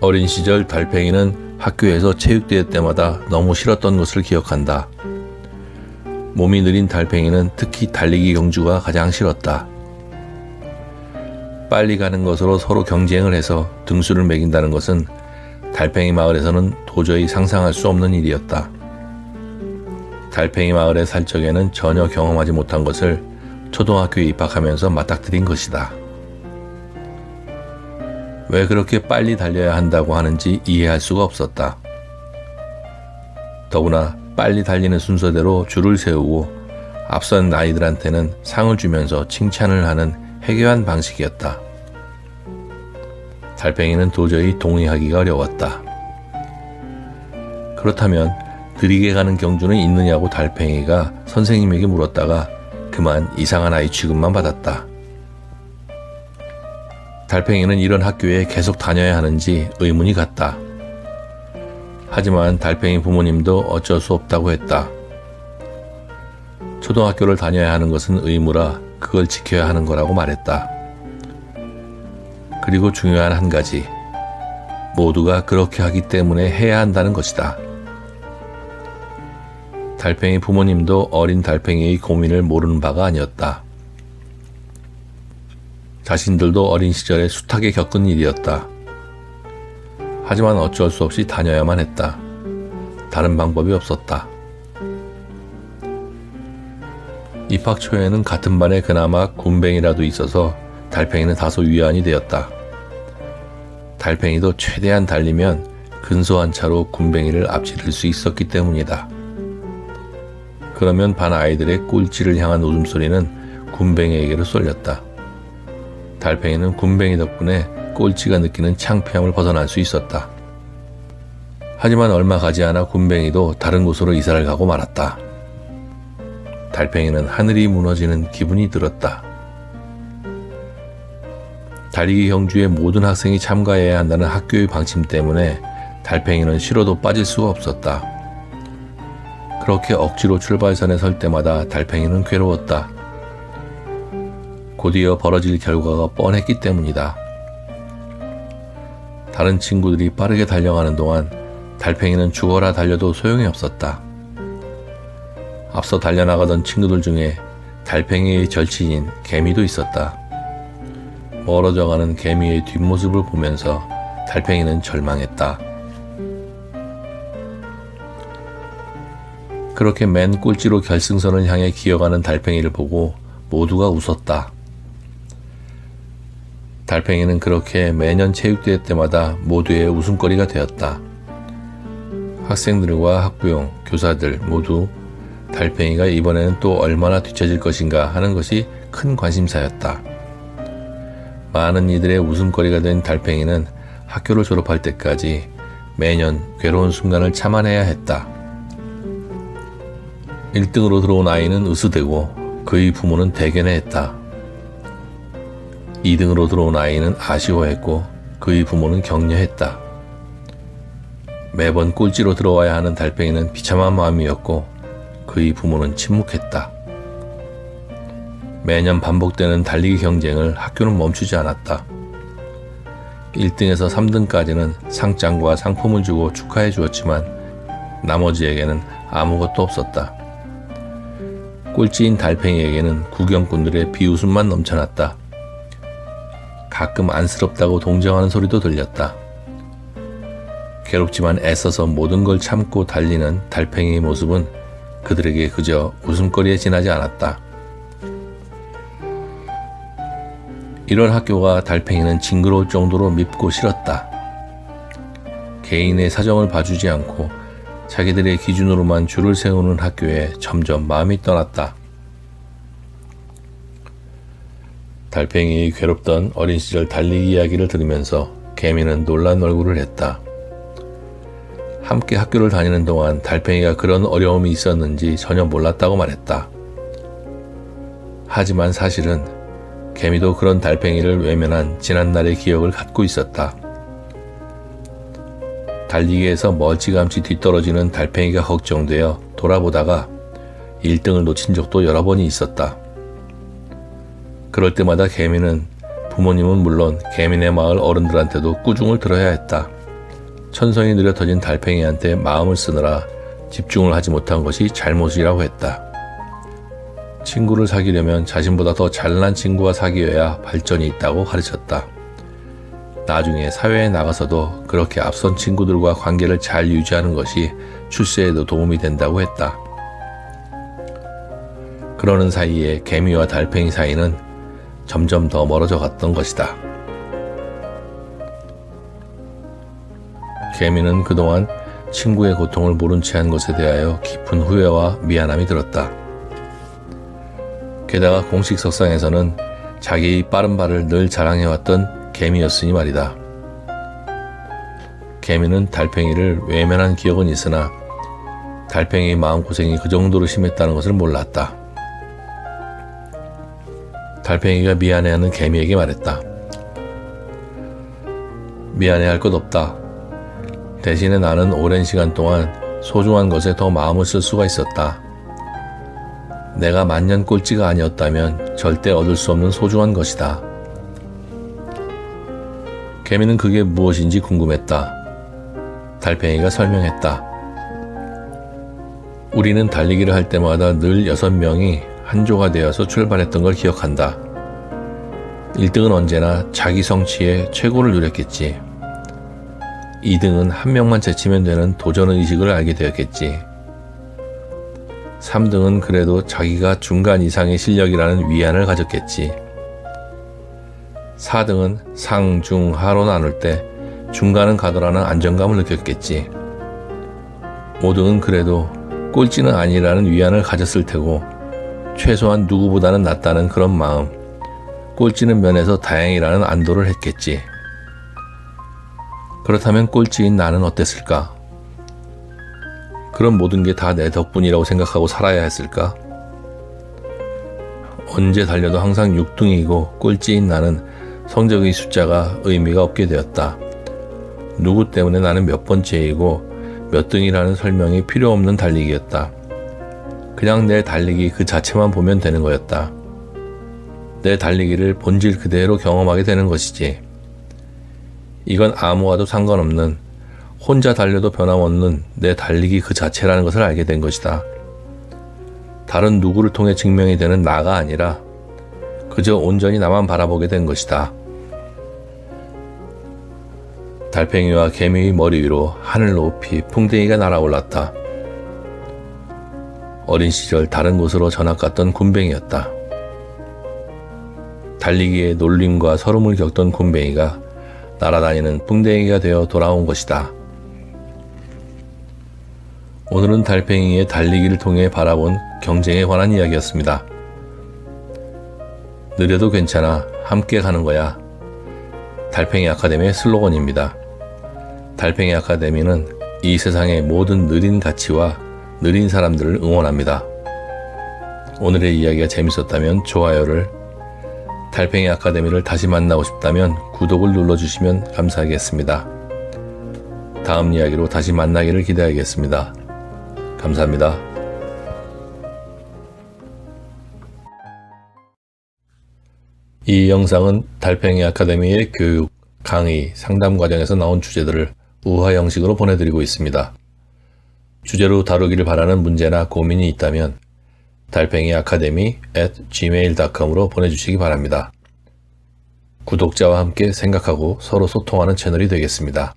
어린 시절 달팽이는 학교에서 체육대회 때마다 너무 싫었던 것을 기억한다. 몸이 느린 달팽이는 특히 달리기 경주가 가장 싫었다. 빨리 가는 것으로 서로 경쟁을 해서 등수를 매긴다는 것은 달팽이 마을에서는 도저히 상상할 수 없는 일이었다. 달팽이 마을에 살 적에는 전혀 경험하지 못한 것을 초등학교에 입학하면서 맞닥뜨린 것이다. 왜 그렇게 빨리 달려야 한다고 하는지 이해할 수가 없었다. 더구나 빨리 달리는 순서대로 줄을 세우고 앞선 아이들한테는 상을 주면서 칭찬을 하는 해괴한 방식이었다. 달팽이는 도저히 동의하기가 어려웠다. 그렇다면 느리게 가는 경주는 있느냐고 달팽이가 선생님에게 물었다가 그만 이상한 아이 취급만 받았다. 달팽이는 이런 학교에 계속 다녀야 하는지 의문이 갔다. 하지만 달팽이 부모님도 어쩔 수 없다고 했다. 초등학교를 다녀야 하는 것은 의무라 그걸 지켜야 하는 거라고 말했다. 그리고 중요한 한 가지, 모두가 그렇게 하기 때문에 해야 한다는 것이다. 달팽이 부모님도 어린 달팽이의 고민을 모르는 바가 아니었다. 자신들도 어린 시절에 숱하게 겪은 일이었다. 하지만 어쩔 수 없이 다녀야만 했다. 다른 방법이 없었다. 입학 초에는 같은 반에 그나마 굼벵이라도 있어서 달팽이는 다소 위안이 되었다. 달팽이도 최대한 달리면 근소한 차로 굼벵이를 앞지를 수 있었기 때문이다. 그러면 반 아이들의 꼴찌를 향한 웃음소리는 굼벵이에게로 쏠렸다. 달팽이는 굼벵이 덕분에 꼴찌가 느끼는 창피함을 벗어날 수 있었다. 하지만 얼마 가지 않아 굼벵이도 다른 곳으로 이사를 가고 말았다. 달팽이는 하늘이 무너지는 기분이 들었다. 달리기 경주에 모든 학생이 참가해야 한다는 학교의 방침 때문에 달팽이는 싫어도 빠질 수가 없었다. 그렇게 억지로 출발선에 설 때마다 달팽이는 괴로웠다. 곧이어 벌어질 결과가 뻔했기 때문이다. 다른 친구들이 빠르게 달려가는 동안 달팽이는 죽어라 달려도 소용이 없었다. 앞서 달려나가던 친구들 중에 달팽이의 절친인 개미도 있었다. 멀어져가는 개미의 뒷모습을 보면서 달팽이는 절망했다. 그렇게 맨 꼴찌로 결승선을 향해 기어가는 달팽이를 보고 모두가 웃었다. 달팽이는 그렇게 매년 체육대회 때마다 모두의 웃음거리가 되었다. 학생들과 학부형, 교사들 모두 달팽이가 이번에는 또 얼마나 뒤처질 것인가 하는 것이 큰 관심사였다. 많은 이들의 웃음거리가 된 달팽이는 학교를 졸업할 때까지 매년 괴로운 순간을 참아내야 했다. 1등으로 들어온 아이는 으스대고 그의 부모는 대견해했다. 2등으로 들어온 아이는 아쉬워했고 그의 부모는 격려했다. 매번 꼴찌로 들어와야 하는 달팽이는 비참한 마음이었고 그의 부모는 침묵했다. 매년 반복되는 달리기 경쟁을 학교는 멈추지 않았다. 1등에서 3등까지는 상장과 상품을 주고 축하해 주었지만 나머지에게는 아무것도 없었다. 꼴찌인 달팽이에게는 구경꾼들의 비웃음만 넘쳐났다. 가끔 안쓰럽다고 동정하는 소리도 들렸다. 괴롭지만 애써서 모든 걸 참고 달리는 달팽이의 모습은 그들에게 그저 웃음거리에 지나지 않았다. 이런 학교가 달팽이는 징그러울 정도로 밉고 싫었다. 개인의 사정을 봐주지 않고 자기들의 기준으로만 줄을 세우는 학교에 점점 마음이 떠났다. 달팽이의 괴롭던 어린 시절 달리기 이야기를 들으면서 개미는 놀란 얼굴을 했다. 함께 학교를 다니는 동안 달팽이가 그런 어려움이 있었는지 전혀 몰랐다고 말했다. 하지만 사실은 개미도 그런 달팽이를 외면한 지난날의 기억을 갖고 있었다. 달리기에서 멀찌감치 뒤떨어지는 달팽이가 걱정되어 돌아보다가 1등을 놓친 적도 여러 번이 있었다. 그럴 때마다 개미는 부모님은 물론 개미네 마을 어른들한테도 꾸중을 들어야 했다. 천성이 느려 터진 달팽이한테 마음을 쓰느라 집중을 하지 못한 것이 잘못이라고 했다. 친구를 사귀려면 자신보다 더 잘난 친구와 사귀어야 발전이 있다고 가르쳤다. 나중에 사회에 나가서도 그렇게 앞선 친구들과 관계를 잘 유지하는 것이 출세에도 도움이 된다고 했다. 그러는 사이에 개미와 달팽이 사이는 점점 더 멀어져 갔던 것이다. 개미는 그동안 친구의 고통을 모른 채 한 것에 대하여 깊은 후회와 미안함이 들었다. 게다가 공식 석상에서는 자기의 빠른 발을 늘 자랑해왔던 개미였으니 말이다. 개미는 달팽이를 외면한 기억은 있으나 달팽이의 마음고생이 그 정도로 심했다는 것을 몰랐다. 달팽이가 미안해하는 개미에게 말했다. 미안해할 것 없다. 대신에 나는 오랜 시간 동안 소중한 것에 더 마음을 쓸 수가 있었다. 내가 만년 꼴찌가 아니었다면 절대 얻을 수 없는 소중한 것이다. 개미는 그게 무엇인지 궁금했다. 달팽이가 설명했다. 우리는 달리기를 할 때마다 늘 6명이 한 조가 되어서 출발했던 걸 기억한다. 1등은 언제나 자기 성취에 최고를 누렸겠지. 2등은 한 명만 제치면 되는 도전의식을 알게 되었겠지. 3등은 그래도 자기가 중간 이상의 실력이라는 위안을 가졌겠지. 4등은 상, 중, 하로 나눌 때 중간은 가더라는 안정감을 느꼈겠지. 5등은 그래도 꼴찌는 아니라는 위안을 가졌을 테고 최소한 누구보다는 낫다는 그런 마음, 꼴찌는 면에서 다행이라는 안도를 했겠지. 그렇다면 꼴찌인 나는 어땠을까? 그런 모든 게 다 내 덕분이라고 생각하고 살아야 했을까? 언제 달려도 항상 6등이고 꼴찌인 나는 성적의 숫자가 의미가 없게 되었다. 누구 때문에 나는 몇 번째이고 몇 등이라는 설명이 필요 없는 달리기였다. 그냥 내 달리기 그 자체만 보면 되는 거였다. 내 달리기를 본질 그대로 경험하게 되는 것이지. 이건 아무와도 상관없는 혼자 달려도 변함없는 내 달리기 그 자체라는 것을 알게 된 것이다. 다른 누구를 통해 증명이 되는 나가 아니라 그저 온전히 나만 바라보게 된 것이다. 달팽이와 개미의 머리 위로 하늘 높이 풍뎅이가 날아올랐다. 어린 시절 다른 곳으로 전학 갔던 굼벵이였다. 달리기에 놀림과 서름을 겪던 굼벵이가 날아다니는 풍뎅이가 되어 돌아온 것이다. 오늘은 달팽이의 달리기를 통해 바라본 경쟁에 관한 이야기였습니다. 느려도 괜찮아, 함께 가는 거야. 달팽이 아카데미의 슬로건입니다. 달팽이 아카데미는 이 세상의 모든 느린 가치와 느린 사람들을 응원합니다. 오늘의 이야기가 재밌었다면 좋아요를, 달팽이 아카데미를 다시 만나고 싶다면 구독을 눌러주시면 감사하겠습니다. 다음 이야기로 다시 만나기를 기대하겠습니다. 감사합니다. 이 영상은 달팽이 아카데미의 교육, 강의, 상담 과정에서 나온 주제들을 우화 형식으로 보내드리고 있습니다. 주제로 다루기를 바라는 문제나 고민이 있다면 달팽이 아카데미 @gmail.com으로 보내주시기 바랍니다. 구독자와 함께 생각하고 서로 소통하는 채널이 되겠습니다.